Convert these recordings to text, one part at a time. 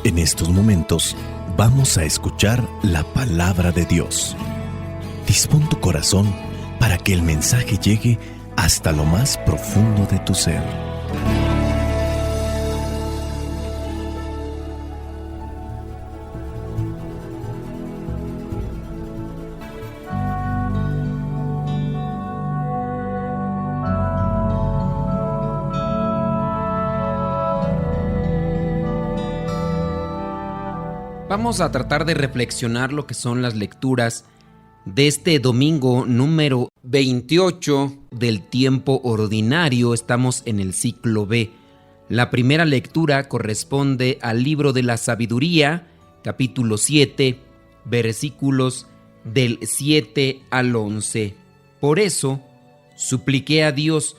En estos momentos vamos a escuchar la palabra de Dios. Dispón tu corazón para que el mensaje llegue hasta lo más profundo de tu ser. Vamos a tratar de reflexionar lo que son las lecturas de este domingo número 28 del tiempo ordinario. Estamos en el ciclo B. La primera lectura corresponde al libro de la sabiduría, capítulo 7, versículos del 7 al 11. Por eso, supliqué a Dios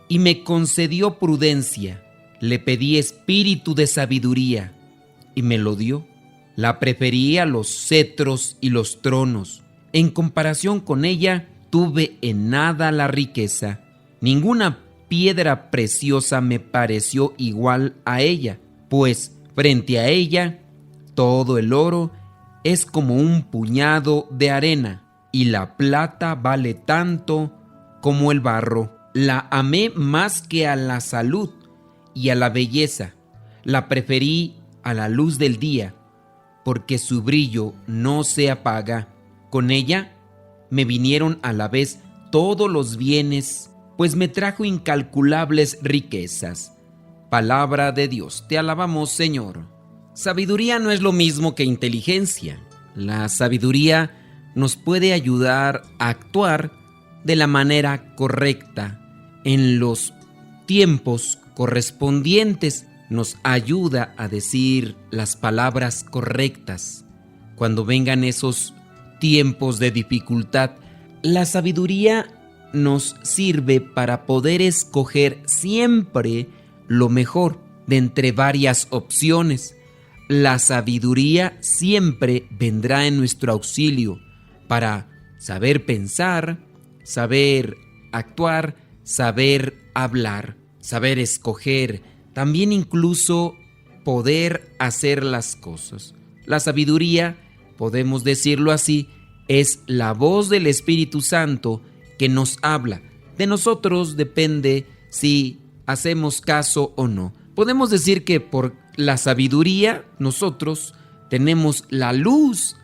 y me concedió prudencia. Le pedí espíritu de sabiduría y me lo dio. La preferí a los cetros y los tronos. En comparación con ella, tuve en nada la riqueza. Ninguna piedra preciosa me pareció igual a ella, pues frente a ella, todo el oro es como un puñado de arena, y la plata vale tanto como el barro. La amé más que a la salud y a la belleza. La preferí a la luz del día, porque su brillo no se apaga. Con ella me vinieron a la vez todos los bienes, pues me trajo incalculables riquezas. Palabra de Dios, te alabamos, Señor. Sabiduría no es lo mismo que inteligencia. La sabiduría nos puede ayudar a actuar de la manera correcta en los tiempos correspondientes. Nos ayuda a decir las palabras correctas cuando vengan esos tiempos de dificultad. La sabiduría nos sirve para poder escoger siempre lo mejor de entre varias opciones. La sabiduría siempre vendrá en nuestro auxilio para saber pensar, saber actuar, saber hablar, saber escoger, también incluso poder hacer las cosas. La sabiduría, podemos decirlo así, es la voz del Espíritu Santo que nos habla. De nosotros depende si hacemos caso o no. Podemos decir que por la sabiduría nosotros tenemos la luz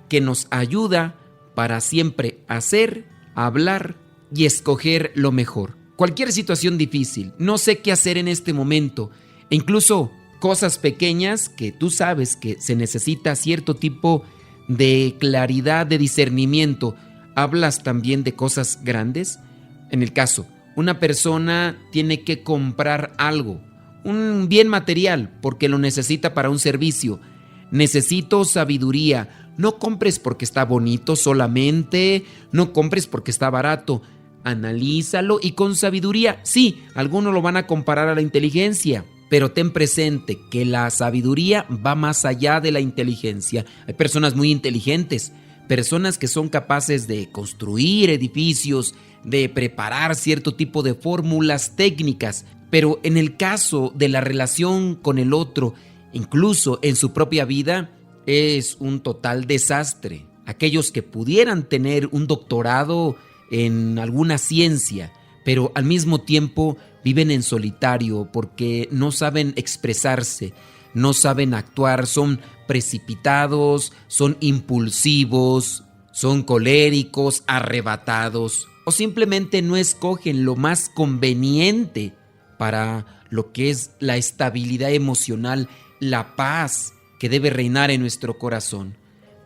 que nos ayuda para siempre hacer, hablar y escoger lo mejor. Cualquier situación difícil, no sé qué hacer en este momento, e incluso cosas pequeñas que tú sabes que se necesita cierto tipo de claridad, de discernimiento. ¿Hablas también de cosas grandes? En el caso, una persona tiene que comprar algo, un bien material, porque lo necesita para un servicio. Necesito sabiduría. No compres porque está bonito solamente, no compres porque está barato. Analízalo y con sabiduría. Sí, algunos lo van a comparar a la inteligencia, pero ten presente que la sabiduría va más allá de la inteligencia. Hay personas muy inteligentes, personas que son capaces de construir edificios, de preparar cierto tipo de fórmulas técnicas, pero en el caso de la relación con el otro, incluso en su propia vida, es un total desastre. Aquellos que pudieran tener un doctorado en alguna ciencia, pero al mismo tiempo viven en solitario porque no saben expresarse, no saben actuar, son precipitados, son impulsivos, son coléricos, arrebatados, o simplemente no escogen lo más conveniente para lo que es la estabilidad emocional, la paz que debe reinar en nuestro corazón.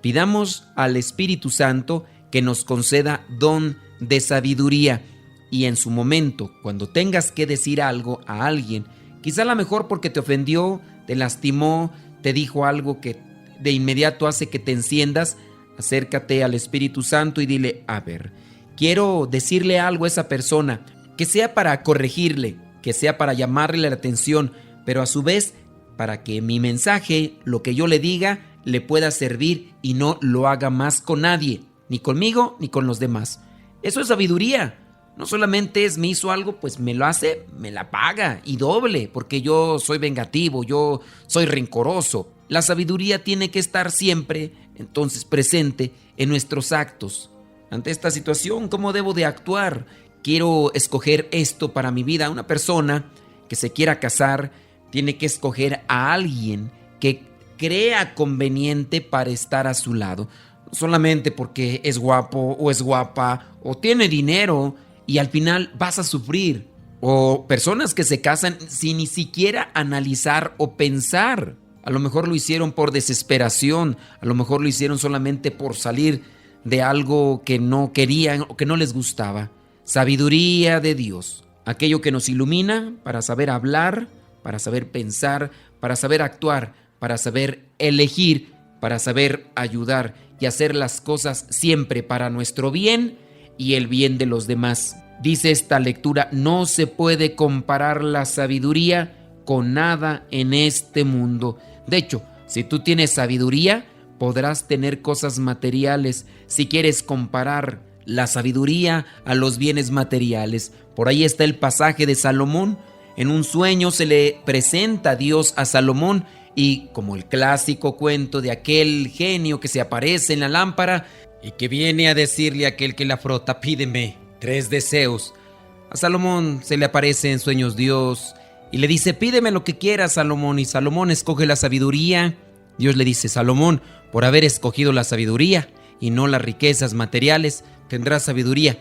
Pidamos al Espíritu Santo que nos conceda don de sabiduría, y en su momento, cuando tengas que decir algo a alguien, quizá a lo mejor porque te ofendió, te lastimó, te dijo algo que de inmediato hace que te enciendas, acércate al Espíritu Santo y dile: a ver, quiero decirle algo a esa persona, que sea para corregirle, que sea para llamarle la atención, pero a su vez para que mi mensaje, lo que yo le diga, le pueda servir y no lo haga más con nadie, ni conmigo ni con los demás. Eso es sabiduría. no solamente me hizo algo, pues me lo hace, me la paga y doble, porque yo soy vengativo, yo soy rencoroso. La sabiduría tiene que estar siempre, entonces, presente en nuestros actos. Ante esta situación, ¿cómo debo de actuar? Quiero escoger esto para mi vida. Una persona que se quiera casar tiene que escoger a alguien que crea conveniente para estar a su lado. No solamente porque es guapo o es guapa o tiene dinero y al final vas a sufrir. O personas que se casan sin ni siquiera analizar o pensar. A lo mejor lo hicieron por desesperación, a lo mejor lo hicieron solamente por salir de algo que no querían o que no les gustaba. Sabiduría de Dios, aquello que nos ilumina para saber hablar, para saber pensar, para saber actuar, para saber elegir, para saber ayudar y hacer las cosas siempre para nuestro bien y el bien de los demás. Dice esta lectura, no se puede comparar la sabiduría con nada en este mundo. De hecho, si tú tienes sabiduría, podrás tener cosas materiales. Si quieres comparar la sabiduría a los bienes materiales, por ahí está el pasaje de Salomón. En un sueño se le presenta Dios a Salomón y como el clásico cuento de aquel genio que se aparece en la lámpara y que viene a decirle a aquel que la frota, pídeme 3 deseos. A Salomón se le aparece en sueños Dios y le dice, pídeme lo que quieras, Salomón. Y Salomón escoge la sabiduría. Dios le dice, Salomón, por haber escogido la sabiduría y no las riquezas materiales, tendrás sabiduría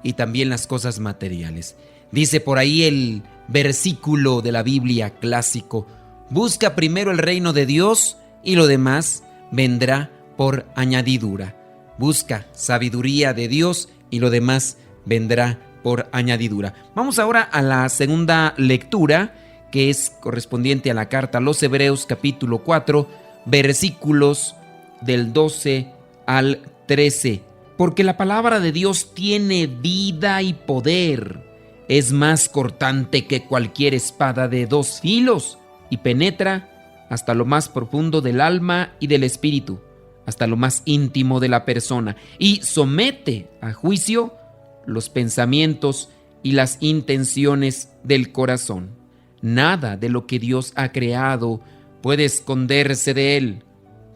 y también las cosas materiales. Dice por ahí el versículo de la Biblia clásico, busca primero el reino de Dios y lo demás vendrá por añadidura. Busca sabiduría de Dios y lo demás vendrá por añadidura. Vamos ahora a la segunda lectura, que es correspondiente a la carta a los Hebreos, capítulo 4, versículos del 12 al 13. Porque la palabra de Dios tiene vida y poder. Es más cortante que cualquier espada de 2 filos y penetra hasta lo más profundo del alma y del espíritu, hasta lo más íntimo de la persona, y somete a juicio los pensamientos y las intenciones del corazón. Nada de lo que Dios ha creado puede esconderse de él.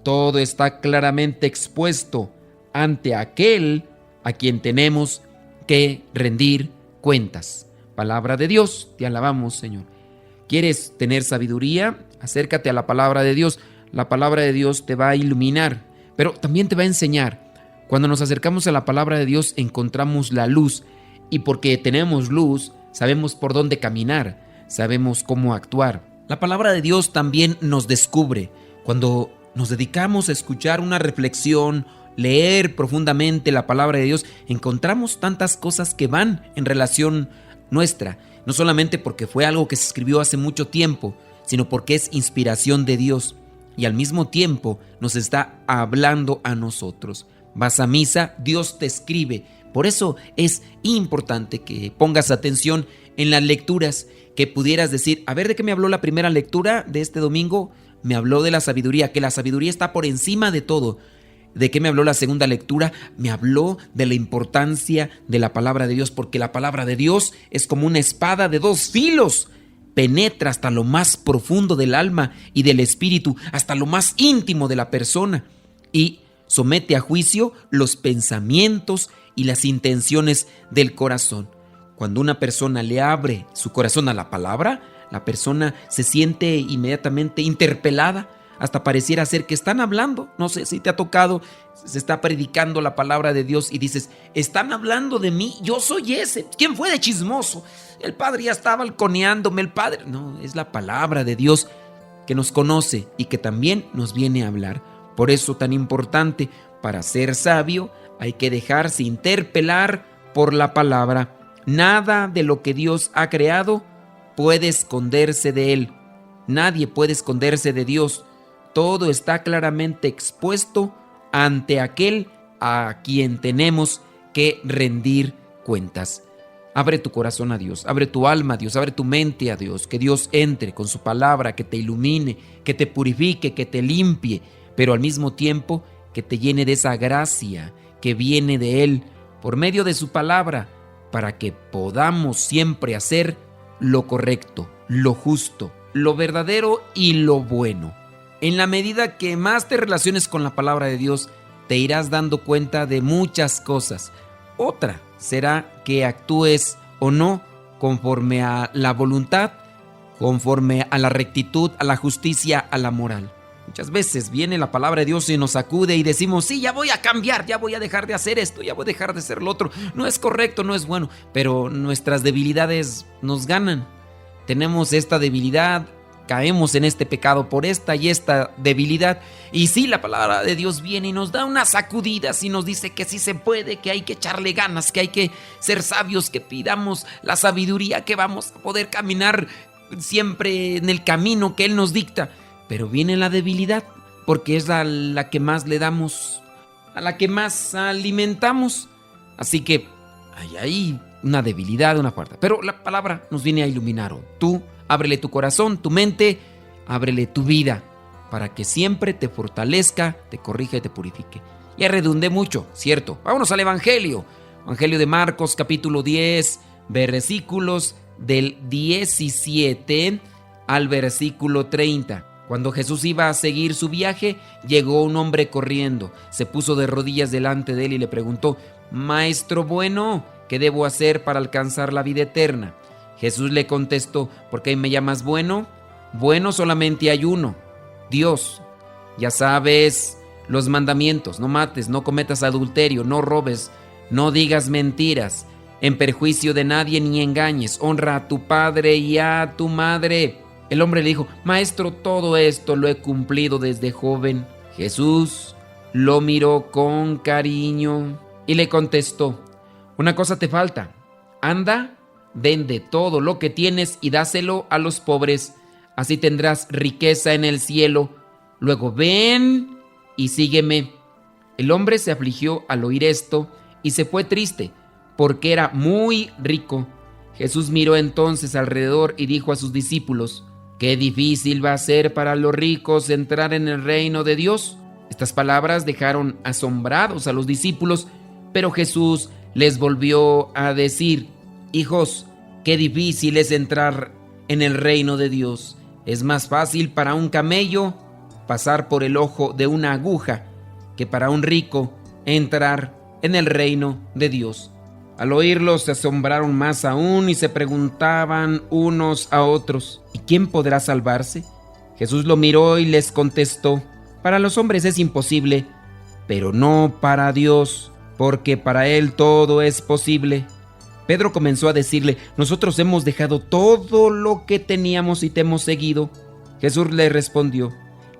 Todo está claramente expuesto ante aquel a quien tenemos que rendir cuentas. Palabra de Dios, te alabamos, Señor. ¿Quieres tener sabiduría? Acércate a la palabra de Dios. La palabra de Dios te va a iluminar, pero también te va a enseñar. Cuando nos acercamos a la palabra de Dios encontramos la luz, y porque tenemos luz sabemos por dónde caminar, sabemos cómo actuar. La palabra de Dios también nos descubre. Cuando nos dedicamos a escuchar una reflexión, leer profundamente la palabra de Dios, encontramos tantas cosas que van en relación nuestra, no solamente porque fue algo que se escribió hace mucho tiempo, sino porque es inspiración de Dios y al mismo tiempo nos está hablando a nosotros. Vas a misa, Dios te escribe. Por eso es importante que pongas atención en las lecturas, que pudieras decir, a ver, ¿de qué me habló la primera lectura de este domingo? Me habló de la sabiduría, que la sabiduría está por encima de todo. ¿De qué me habló la segunda lectura? Me habló de la importancia de la palabra de Dios, porque la palabra de Dios es como una espada de 2 filos. Penetra hasta lo más profundo del alma y del espíritu, hasta lo más íntimo de la persona, y somete a juicio los pensamientos y las intenciones del corazón. Cuando una persona le abre su corazón a la palabra, la persona se siente inmediatamente interpelada. Hasta pareciera ser que están hablando. No sé si te ha tocado, se está predicando la palabra de Dios y dices, están hablando de mí, yo soy ese. ¿Quién fue de chismoso? El padre ya estaba balconeándome, el padre. No, es la palabra de Dios que nos conoce y que también nos viene a hablar. Por eso tan importante, para ser sabio hay que dejarse interpelar por la palabra. Nada de lo que Dios ha creado puede esconderse de él. Nadie puede esconderse de Dios. Todo está claramente expuesto ante aquel a quien tenemos que rendir cuentas. Abre tu corazón a Dios, abre tu alma a Dios, abre tu mente a Dios, que Dios entre con su palabra, que te ilumine, que te purifique, que te limpie, pero al mismo tiempo que te llene de esa gracia que viene de Él por medio de su palabra para que podamos siempre hacer lo correcto, lo justo, lo verdadero y lo bueno. En la medida que más te relaciones con la palabra de Dios, te irás dando cuenta de muchas cosas. Otra será que actúes o no conforme a la voluntad, conforme a la rectitud, a la justicia, a la moral. Muchas veces viene la palabra de Dios y nos sacude y decimos, sí, ya voy a cambiar, ya voy a dejar de hacer esto, ya voy a dejar de hacer lo otro. No es correcto, no es bueno, pero nuestras debilidades nos ganan. Tenemos esta debilidad, caemos en este pecado por esta y esta debilidad. Y sí, la palabra de Dios viene y nos da unas sacudidas y nos dice que sí se puede, que hay que echarle ganas, que hay que ser sabios, que pidamos la sabiduría, que vamos a poder caminar siempre en el camino que Él nos dicta. Pero viene la debilidad, porque es la que más le damos, a la que más alimentamos. Así que hay ahí una debilidad, una fuerza. Pero la palabra nos viene a iluminar. Tú ábrele tu corazón, tu mente, ábrele tu vida, para que siempre te fortalezca, te corrija y te purifique. Ya redundé mucho, ¿cierto? Vámonos al Evangelio. Evangelio de Marcos, capítulo 10, versículos del 17 al versículo 30. Cuando Jesús iba a seguir su viaje, llegó un hombre corriendo, se puso de rodillas delante de él y le preguntó, Maestro bueno, ¿qué debo hacer para alcanzar la vida eterna? Jesús le contestó, ¿por qué me llamas bueno? Bueno solamente hay uno, Dios. Ya sabes los mandamientos, no mates, no cometas adulterio, no robes, no digas mentiras, en perjuicio de nadie ni engañes, honra a tu padre y a tu madre. El hombre le dijo, Maestro, todo esto lo he cumplido desde joven. Jesús lo miró con cariño y le contestó, una cosa te falta, anda, vende todo lo que tienes y dáselo a los pobres, así tendrás riqueza en el cielo. Luego ven y sígueme. El hombre se afligió al oír esto y se fue triste, porque era muy rico. Jesús miró entonces alrededor y dijo a sus discípulos, qué difícil va a ser para los ricos entrar en el reino de Dios. Estas palabras dejaron asombrados a los discípulos, pero Jesús les volvió a decir, hijos, qué difícil es entrar en el reino de Dios. Es más fácil para un camello pasar por el ojo de una aguja que para un rico entrar en el reino de Dios. Al oírlo se asombraron más aún y se preguntaban unos a otros, ¿y quién podrá salvarse? Jesús lo miró y les contestó, para los hombres es imposible, pero no para Dios, porque para Él todo es posible. Pedro comenzó a decirle, nosotros hemos dejado todo lo que teníamos y te hemos seguido. Jesús le respondió,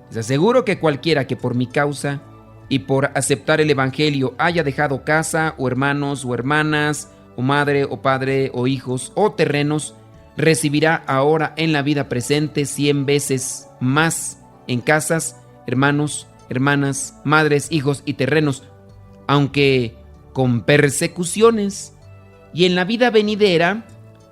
les aseguro que cualquiera que por mi causa y por aceptar el evangelio haya dejado casa o hermanos o hermanas o madre o padre o hijos o terrenos, recibirá ahora en la vida presente 100 veces más en casas, hermanos, hermanas, madres, hijos y terrenos, aunque con persecuciones, y en la vida venidera,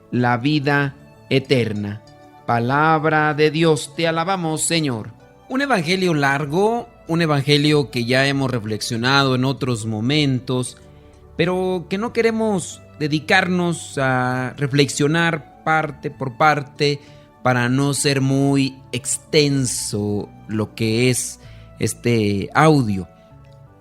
la vida eterna. Palabra de Dios, te alabamos, Señor. Un evangelio largo, un evangelio que ya hemos reflexionado en otros momentos, pero que no queremos dedicarnos a reflexionar parte por parte para no ser muy extenso lo que es este audio.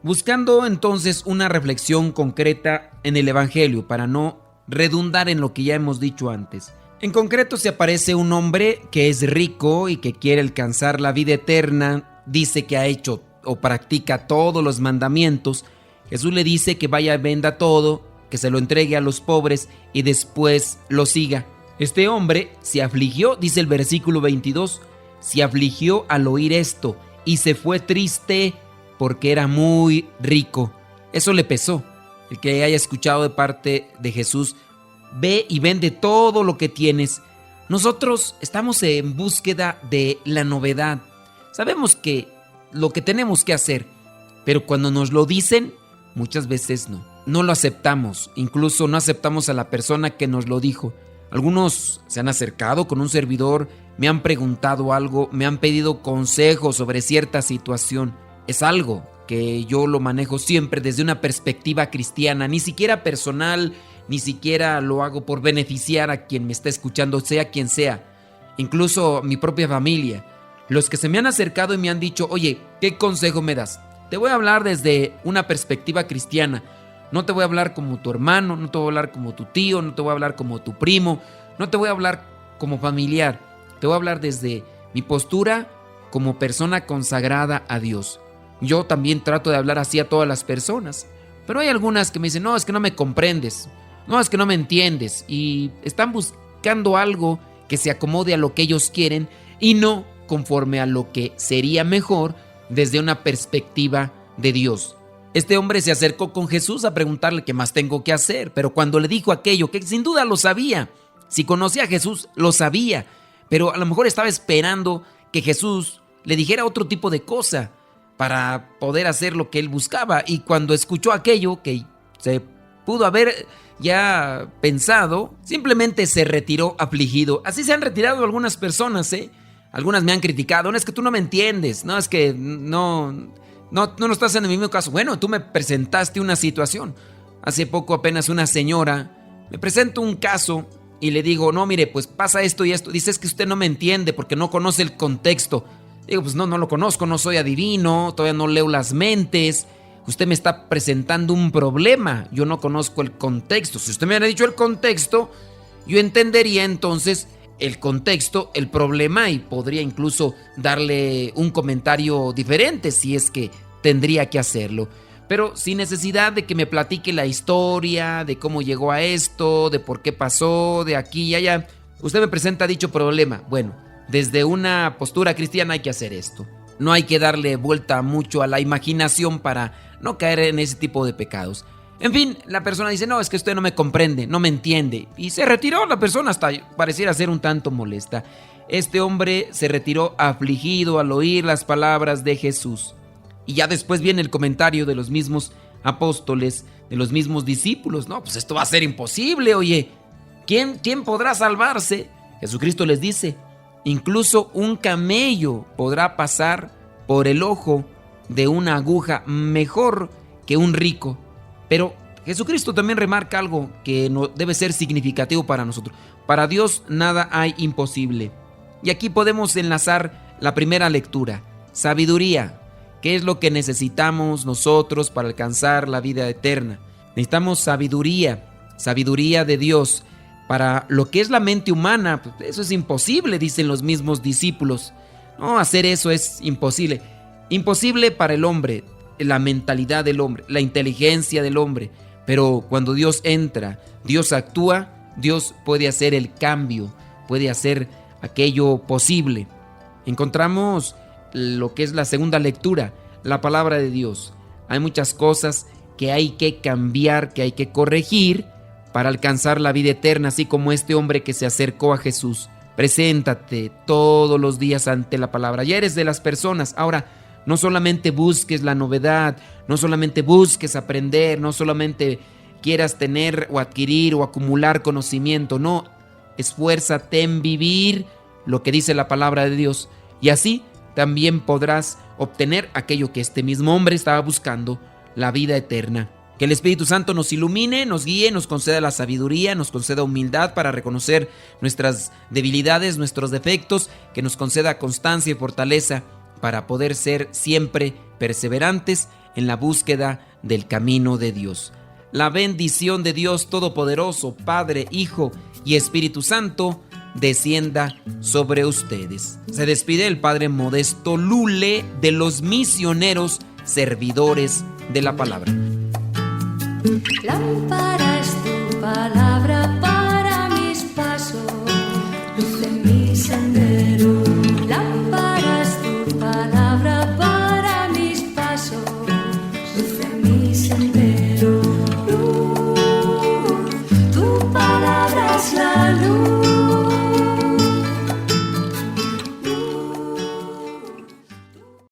Buscando entonces una reflexión concreta en el evangelio para no redundar en lo que ya hemos dicho antes. En concreto se aparece un hombre que es rico y que quiere alcanzar la vida eterna. Dice que ha hecho o practica todos los mandamientos. Jesús le dice que vaya, venda todo, que se lo entregue a los pobres y después lo siga. Este hombre se afligió, dice el versículo 22, se afligió al oír esto y se fue triste porque era muy rico. Eso le pesó. El que haya escuchado de parte de Jesús, ve y vende todo lo que tienes. Nosotros estamos en búsqueda de la novedad. Sabemos que lo que tenemos que hacer, pero cuando nos lo dicen, muchas veces no lo aceptamos. Incluso no aceptamos a la persona que nos lo dijo. Algunos se han acercado con un servidor, me han preguntado algo, me han pedido consejos sobre cierta situación. Es algo que yo lo manejo siempre desde una perspectiva cristiana, ni siquiera personal, ni siquiera lo hago por beneficiar a quien me está escuchando, sea quien sea, incluso mi propia familia. Los que se me han acercado y me han dicho, oye, ¿qué consejo me das? Te voy a hablar desde una perspectiva cristiana. No te voy a hablar como tu hermano, no te voy a hablar como tu tío, no te voy a hablar como tu primo, no te voy a hablar como familiar. Te voy a hablar desde mi postura como persona consagrada a Dios. Yo también trato de hablar así a todas las personas, pero hay algunas que me dicen, no, es que no me comprendes, no, es que no me entiendes, y están buscando algo que se acomode a lo que ellos quieren y no conforme a lo que sería mejor desde una perspectiva de Dios. Este hombre se acercó con Jesús a preguntarle qué más tengo que hacer, pero cuando le dijo aquello, que sin duda lo sabía, si conocía a Jesús, lo sabía, pero a lo mejor estaba esperando que Jesús le dijera otro tipo de cosa para poder hacer lo que él buscaba, y cuando escuchó aquello que se pudo haber ya pensado, simplemente se retiró afligido. Así se han retirado algunas personas, Algunas me han criticado, no, es que tú no me entiendes, no, es que no estás en el mismo caso. Bueno, tú me presentaste una situación. Hace poco apenas una señora me presenta un caso y le digo, no, mire, pues pasa esto y esto. Dice, es que usted no me entiende porque no conoce el contexto. Digo, pues no lo conozco, no soy adivino, todavía no leo las mentes. Usted me está presentando un problema, yo no conozco el contexto. Si usted me hubiera dicho el contexto, yo entendería entonces el contexto, el problema, y podría incluso darle un comentario diferente si es que tendría que hacerlo. Pero sin necesidad de que me platique la historia, de cómo llegó a esto, de por qué pasó, de aquí y allá. Usted me presenta dicho problema. Bueno, desde una postura cristiana hay que hacer esto. No hay que darle vuelta mucho a la imaginación para no caer en ese tipo de pecados. En fin, la persona dice, no, es que usted no me comprende, no me entiende. Y se retiró la persona, hasta pareciera ser un tanto molesta. Este hombre se retiró afligido al oír las palabras de Jesús. Y ya después viene el comentario de los mismos apóstoles, de los mismos discípulos. No, pues esto va a ser imposible, oye. ¿Quién podrá salvarse? Jesucristo les dice, incluso un camello podrá pasar por el ojo de una aguja mejor que un rico. Pero Jesucristo también remarca algo que no debe ser significativo para nosotros. Para Dios nada hay imposible. Y aquí podemos enlazar la primera lectura. Sabiduría. ¿Qué es lo que necesitamos nosotros para alcanzar la vida eterna? Necesitamos sabiduría de Dios. Para lo que es la mente humana, pues eso es imposible, dicen los mismos discípulos. No, hacer eso es imposible. Imposible para el hombre, la mentalidad del hombre, la inteligencia del hombre. Pero cuando Dios entra, Dios actúa, Dios puede hacer el cambio, puede hacer aquello posible. Encontramos lo que es la segunda lectura, la palabra de Dios. Hay muchas cosas que hay que cambiar, que hay que corregir para alcanzar la vida eterna, así como este hombre que se acercó a Jesús. Preséntate todos los días ante la palabra. Ya eres de las personas. Ahora, no solamente busques la novedad, no solamente busques aprender, no solamente quieras tener o adquirir o acumular conocimiento. No, esfuérzate en vivir lo que dice la palabra de Dios. Y así también podrás obtener aquello que este mismo hombre estaba buscando, la vida eterna. Que el Espíritu Santo nos ilumine, nos guíe, nos conceda la sabiduría, nos conceda humildad para reconocer nuestras debilidades, nuestros defectos, que nos conceda constancia y fortaleza para poder ser siempre perseverantes en la búsqueda del camino de Dios. La bendición de Dios Todopoderoso, Padre, Hijo y Espíritu Santo, descienda sobre ustedes. Se despide el Padre Modesto Lule de los misioneros servidores de la palabra. Lámpara es tu palabra